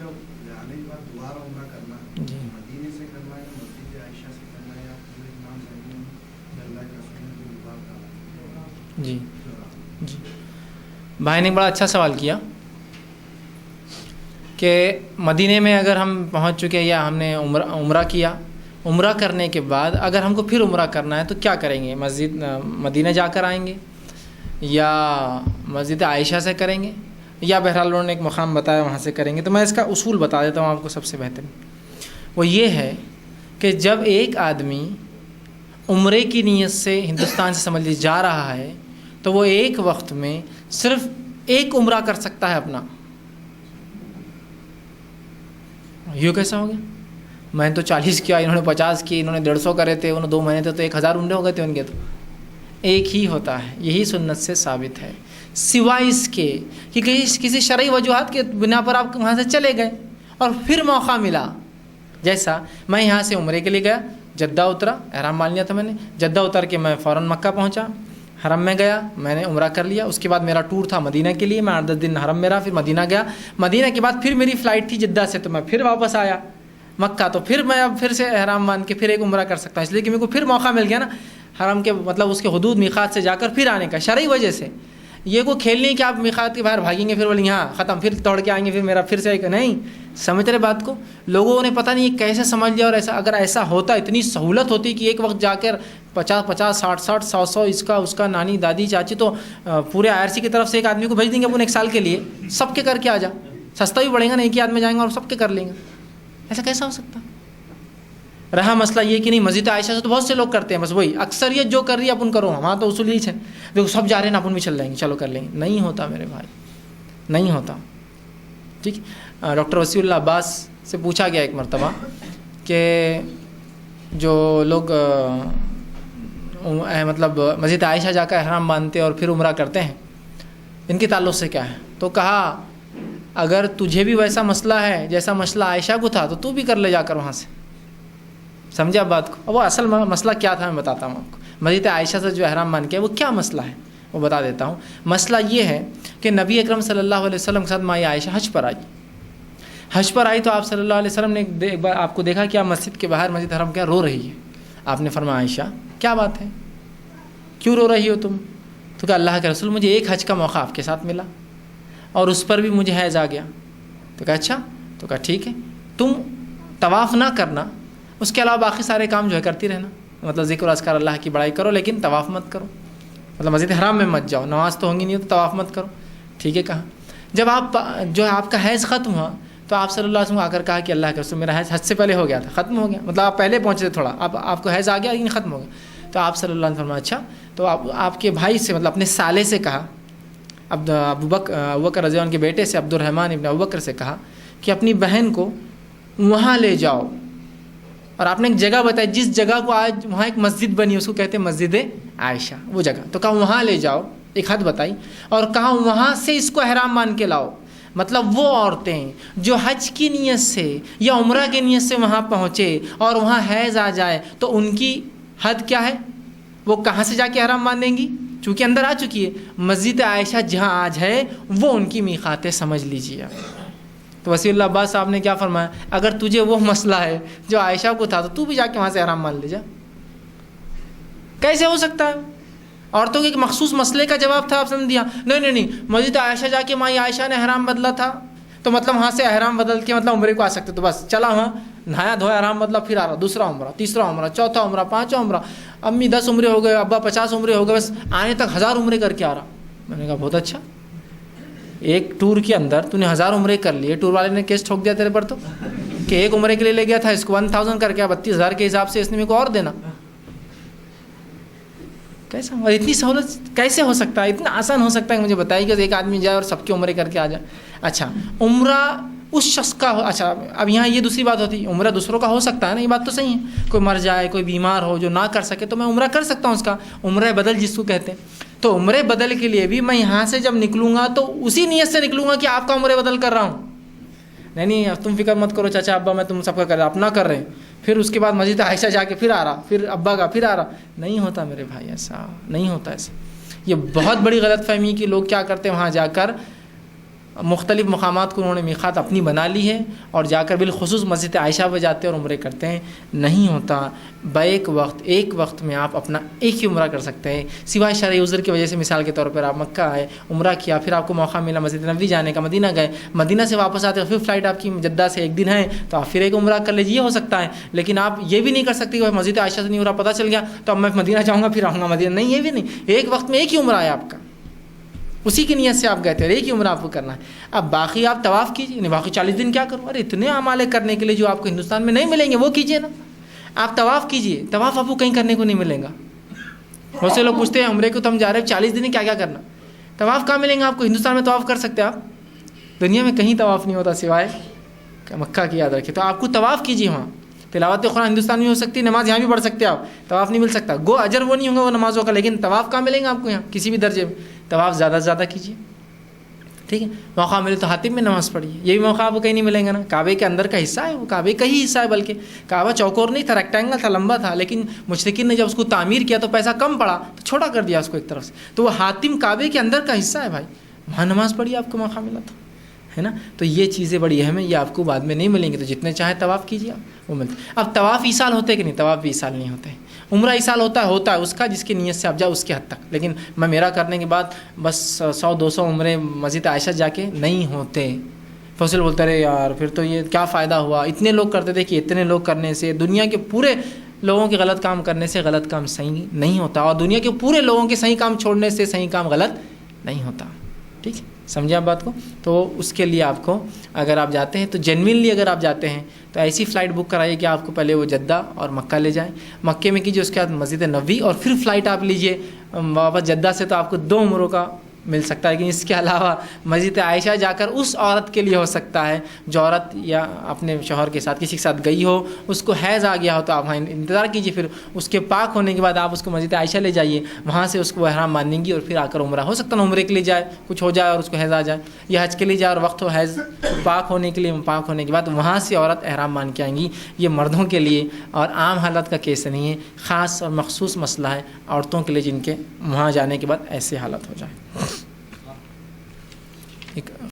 جب جانے کے بعد دوبارہ عمرہ کرنا جی مدینے سے کرنا ہے یا مسجد عائشہ سے کرنا ہے یا پورے امام زمین اللہ کے رسول کی بات کرنا؟ جی جی بھائی نے بڑا اچھا سوال کیا کہ مدینے میں اگر ہم پہنچ چکے یا ہم نے عمرہ کیا، عمرہ کرنے کے بعد اگر ہم کو پھر عمرہ کرنا ہے تو کیا کریں گے؟ مسجد مدینہ جا کر آئیں گے یا مسجد عائشہ سے کریں گے یا بہرحال انہوں نے ایک مقام بتایا وہاں سے کریں گے؟ تو میں اس کا اصول بتا دیتا ہوں آپ کو سب سے بہتر. وہ یہ ہے کہ جب ایک آدمی عمرے کی نیت سے ہندوستان سے سمجھ لیجیے جا رہا ہے تو وہ ایک وقت میں صرف ایک عمرہ کر سکتا ہے اپنا. یہ کیسا ہو گیا؟ میں نے تو 40 کیا، انہوں نے 50 کی، انہوں نے 150 کرے تھے، انہوں نے 2 مہینے تھے تو 1000 عمرے ہو گئے تھے ان کے. تو ایک ہی ہوتا ہے، یہی سنت سے ثابت ہے، سوائے اس کے کہ کسی شرعی وجوہات کے بنا پر آپ وہاں سے چلے گئے اور پھر موقع ملا. جیسا میں یہاں سے عمرے کے لیے گیا، جدہ اترا، احرام مان لیا تھا میں نے، جدہ اتر کے میں فوراً مکہ پہنچا، حرم میں گیا، میں نے عمرہ کر لیا. اس کے بعد میرا ٹور تھا مدینہ کے لیے، میں 8-10 دن حرم میں رہا، پھر مدینہ گیا. مدینہ کے بعد پھر میری فلائٹ تھی جدہ سے تو میں پھر واپس آیا مکہ. تو پھر میں اب پھر سے احرام مان کے پھر ایک عمرہ کر سکتا ہوں، اس لیے کہ میرے کو پھر موقع مل گیا نا حرم کے مطلب اس کے حدود میقات سے جا کر پھر آنے کا شرعی وجہ سے. یہ کو کھیل نہیں کہ آپ میقات کے باہر بھاگیں گے پھر بولیں ہاں ختم پھر دوڑ کے آئیں گے پھر میرا پھر سے ایک نہیں. سمجھ رہے بات کو؟ لوگوں نے پتہ نہیں کیسے سمجھ لیا. اور ایسا اگر ایسا ہوتا اتنی سہولت ہوتی کہ ایک وقت جا کر 50-50 60-60 100-100 اس کا نانی دادی چاچی تو پورے IRC کی طرف سے ایک آدمی کو بھیج دیں گے اپنے 1 سال کے لیے، سب کے کر کے آ جا، سستا بھی پڑے گا نا، ایک ہی آدمی جائیں گے اور سب کے کر لیں گے. ایسا کیسا ہو سکتا؟ رہا مسئلہ یہ کہ نہیں مسجد عائشہ سے تو بہت سے لوگ کرتے ہیں، بس وہی اکثریت جو کر رہی ہے اپن کرو، وہاں تو اصول یہی ہے دیکھو سب جا رہے ہیں اپن بھی چل جائیں گے چلو کر لیں گے. نہیں ہوتا میرے بھائی، نہیں ہوتا. ٹھیک. ڈاکٹر وسیع اللہ عباس سے پوچھا گیا ایک مرتبہ کہ جو لوگ مطلب مسجد عائشہ جا کر احرام باندھتے اور پھر عمرہ کرتے ہیں ان کے تعلق سے کیا ہے؟ تو کہا اگر تجھے بھی ویسا مسئلہ ہے جیسا مسئلہ عائشہ کو تھا تو بھی کر لے جا کر وہاں سے. سمجھا بات کو؟ اب وہ اصل مسئلہ کیا تھا میں بتاتا ہوں آپ کو. مسجد عائشہ سے جو احرام مان کیا وہ کیا مسئلہ ہے وہ بتا دیتا ہوں. مسئلہ یہ ہے کہ نبی اکرم صلی اللہ علیہ وسلم کے ساتھ مائی عائشہ حج پر آئی تو آپ صلی اللہ علیہ وسلم نے ایک بار آپ کو دیکھا کہ آپ مسجد کے باہر مسجد حرم کیا رو رہی ہے. آپ نے فرمایا عائشہ کیا بات ہے، کیوں رو رہی ہو تم؟ تو کہا اللہ کے رسول مجھے ایک حج کا موقع آپ کے ساتھ ملا اور اس پر بھی مجھے حیض آ گیا. تو کہا اچھا. تو کہا ٹھیک ہے تم طواف نہ کرنا، اس کے علاوہ باقی سارے کام جو ہے کرتی رہنا، مطلب ذکر و اذکار اللہ کی بڑائی کرو لیکن طواف مت کرو، مطلب مسجد حرام میں مت جاؤ، نماز تو ہوں گی نہیں تو طواف مت کرو. ٹھیک ہے کہا. جب آپ کا حیض ختم ہوا تو آپ صلی اللہ علیہ وسلم آ کر کہا کہ اللہ کے رسول میرا حیض حج سے پہلے ہو گیا تھا، ختم ہو گیا، مطلب آپ پہلے پہنچے تھے تھوڑا، اب آپ کو حیض آ گیا لیکن ختم ہو گیا. تو آپ صلی اللہ علیہ وسلم اچھا. تو آپ کے بھائی سے مطلب اپنے سالے سے کہا، ابوبکر رضی اللہ عنہ کے بیٹے سے عبد الرحمن ابن ابوبکر سے کہا کہ اپنی بہن کو وہاں لے جاؤ. اور آپ نے ایک جگہ بتائی جس جگہ کو آج وہاں ایک مسجد بنی اس کو کہتے ہیں مسجد عائشہ، وہ جگہ. تو کہا وہاں لے جاؤ، ایک حد بتائی اور کہا وہاں سے اس کو احرام مان کے لاؤ. مطلب وہ عورتیں جو حج کی نیت سے یا عمرہ کی نیت سے وہاں پہنچے اور وہاں حیض آ جائے تو ان کی حد کیا ہے؟ وہ کہاں سے جا کے احرام باندھیں گی؟ چونکہ اندر آ چکی ہے مسجد عائشہ جہاں آج ہے وہ ان کی میقاتیں سمجھ لیجیے. تو وسیع اللہ عباس صاحب نے کیا فرمایا اگر تجھے وہ مسئلہ ہے جو عائشہ کو تھا تو بھی جا کے وہاں سے احرام مان لے جا. کیسے ہو سکتا ہے؟ عورتوں کے ایک مخصوص مسئلے کا جواب تھا، آپ سمجھ دیا نہیں مسجد عائشہ جا کے مائی عائشہ نے احرام بدلا تھا تو مطلب وہاں سے احرام بدل کے مطلب عمرے کو آ سکتے، تو بس چلا وہاں نہایا دھویا احرام بدلا پھر آ رہا دوسرا عمرہ، تیسرا عمرہ، چوتھا عمرہ، پانچواں عمرہ، امی 10 عمرے ہو گئے، ابا 50 عمرے ہو گئے، بس آنے تک 1000 عمرے کر کے آ رہا. میں نے کہا بہت اچھا، ایک ٹور کے اندر تو نے 1000 عمرے کر لیے. ٹور والے نے کیس ٹھوک دیا تیرے پر تو کہ ایک عمرے کے لیے لے گیا تھا اس کو 1000 کر کے 32000 کے حساب سے اس نے میرے کو اور دینا. کیسا اور اتنی سہولت کیسے ہو سکتا ہے؟ اتنا آسان ہو سکتا ہے؟ مجھے بتائیے کہ ایک آدمی جائے اور سب کے عمرے کر کے آ جائے. اچھا عمرہ اس شخص کا ہو. اچھا اب یہاں یہ دوسری بات ہوتی ہے عمرہ دوسروں کا ہو سکتا ہے نا، یہ بات تو صحیح ہے. کوئی مر جائے، کوئی بیمار ہو جو نہ کر سکے تو میں عمرہ کر سکتا ہوں، اس کا عمرہ بدل جس کو کہتے ہیں. تو عمرے بدل کے لیے بھی میں یہاں سے جب نکلوں گا تو اسی نیت سے نکلوں گا کہ آپ کا عمرے بدل کر رہا ہوں. نہیں تم فکر مت کرو چاچا ابا میں تم سب کا کر رہا اپنا کر رہے ہیں، پھر اس کے بعد مسجد عائشہ جا کے پھر آ رہا، پھر ابا کا پھر آ رہا. نہیں ہوتا میرے بھائی، ایسا نہیں ہوتا. ایسا یہ بہت بڑی غلط فہمی کہ لوگ کیا کرتے ہیں وہاں جا کر مختلف مقامات کو انہوں نے میقات اپنی بنا لی ہے اور جا کر بالخصوص مسجد عائشہ پہ جاتے ہیں اور عمرے کرتے ہیں. نہیں ہوتا. ایک وقت میں آپ اپنا ایک ہی عمرہ کر سکتے ہیں سوائے شرعی عذر کی وجہ سے. مثال کے طور پر آپ مکہ آئے, عمرہ کیا, پھر آپ کو موقع ملا مسجد نبوی جانے کا, مدینہ گئے, مدینہ سے واپس آتے پھر فلائٹ آپ کی جدہ سے 1 دن ہے تو آپ پھر ایک عمرہ کر لیجیے, یہ ہو سکتا ہے. لیکن آپ یہ بھی نہیں کر سکتے کہ مسجد عائشہ سے نہیں عمرہ پتہ چل گیا تو اب میں مدینہ جاؤں گا پھر آؤں گا مدینہ. نہیں, یہ بھی نہیں. ایک وقت میں ایک ہی عمرہ ہے آپ کا, اسی کی نیت سے آپ گئے تھے, ایک ہی عمرہ آپ کو کرنا ہے. اب باقی آپ طواف کیجیے. باقی 40 دن کیا کروں؟ ارے اتنے اعمال کرنے کے لیے جو آپ کو ہندوستان میں نہیں ملیں گے وہ کیجیے نا. آپ طواف کیجیے, طواف آپ کو کہیں کرنے کو نہیں ملے گا. بہت سے لوگ پوچھتے ہیں عمرے کو تو ہم جا رہے ہیں 40 دن کیا کیا کرنا, طواف کہاں ملیں گا آپ کو؟ ہندوستان میں طواف کر سکتے ہیں آپ, دنیا میں کہیں طواف نہیں ہوتا سوائے مکہ کی, یاد رکھیں. تو آپ کو طواف کیجیے وہاں. تلاوت قرآن ہندوستان میں ہو سکتی ہے, نماز یہاں بھی پڑھ سکتے ہیں آپ, طواف نہیں مل سکتا. گو اجر وہ نہیں ہوگا وہ نمازوں کا, لیکن طواف کہاں ملیں گا آپ کو یہاں کسی بھی درجے میں. طواف زیادہ سے زیادہ کیجیے, ٹھیک ہے. موقع ملے تو حاتم میں نماز پڑھیے, یہ بھی موقع آپ کو کہیں نہیں ملیں گا نا. کعبے کے اندر کا حصہ ہے, وہ کعبے کا ہی حصہ ہے, بلکہ کعبہ چوکور نہیں تھا, ریکٹینگل تھا, لمبا تھا, لیکن مشرکین نے جب اس کو تعمیر کیا تو پیسہ کم پڑا تو چھوٹا کر دیا اس کو ایک طرف سے. تو وہ حاتم کعبے کے اندر کا حصہ ہے بھائی, وہاں نماز پڑھیے آپ کو موقع ملا تو, ہے نا. تو یہ چیزیں بڑی اہم ہیں, یہ آپ کو بعد میں نہیں ملیں گی. تو جتنے چاہیں طواف کیجیے آپ, وہ ملتے. اب طواف ایصال ہوتے کہ نہیں؟ طواف بھی ایصال نہیں ہوتے. عمرہ ایصال ہوتا ہے اس کا جس کی نیت سے آپ جاؤ اس کے حد تک, لیکن میں میرا کرنے کے بعد بس 100-200 عمرے مسجد عائشہ جا کے نہیں ہوتے. فصل بولتا رہے یار پھر تو یہ کیا فائدہ ہوا, اتنے لوگ کرتے تھے کہ اتنے لوگ کرنے سے, دنیا کے پورے لوگوں کے غلط کام کرنے سے غلط کام صحیح نہیں ہوتا, اور دنیا کے پورے لوگوں کے صحیح کام چھوڑنے سے صحیح کام غلط نہیں ہوتا. ٹھیک ہے, سمجھے آپ بات کو؟ تو اس کے لیے آپ کو اگر آپ جاتے ہیں تو جینوینلی اگر آپ جاتے ہیں تو ایسی فلائٹ بک کرائیے کہ آپ کو پہلے وہ جدہ اور مکہ لے جائیں. مکے میں کیجیے, اس کے بعد مسجد نبوی, اور پھر فلائٹ آپ لیجیے واپس جدہ سے, تو آپ کو 2 عمروں کا مل سکتا ہے. لیکن اس کے علاوہ مسجد عائشہ جا کر اس عورت کے لیے ہو سکتا ہے جو عورت یا اپنے شوہر کے ساتھ کسی کے ساتھ گئی ہو, اس کو حیض آ گیا ہو تو آپ وہاں انتظار کیجیے, پھر اس کے پاک ہونے کے بعد آپ اس کو مسجد عائشہ لے جائیے, وہاں سے اس کو احرام باندھیں گی اور پھر آ کر عمرہ. ہو سکتا ہے عمرے کے لیے جائے, کچھ ہو جائے اور اس کو حیض آ جائے, یا حج کے لیے جائے اور وقت ہو حیض, پاک ہونے کے لیے, پاک ہونے کے بعد وہاں سے عورت احرام باندھ کے آئیں گی. یہ مردوں کے لیے اور عام حالت کا کیس نہیں ہے, خاص اور مخصوص مسئلہ ہے عورتوں کے لیے جن کے وہاں جانے کے بعد ایسے حالت ہو جائے. ایک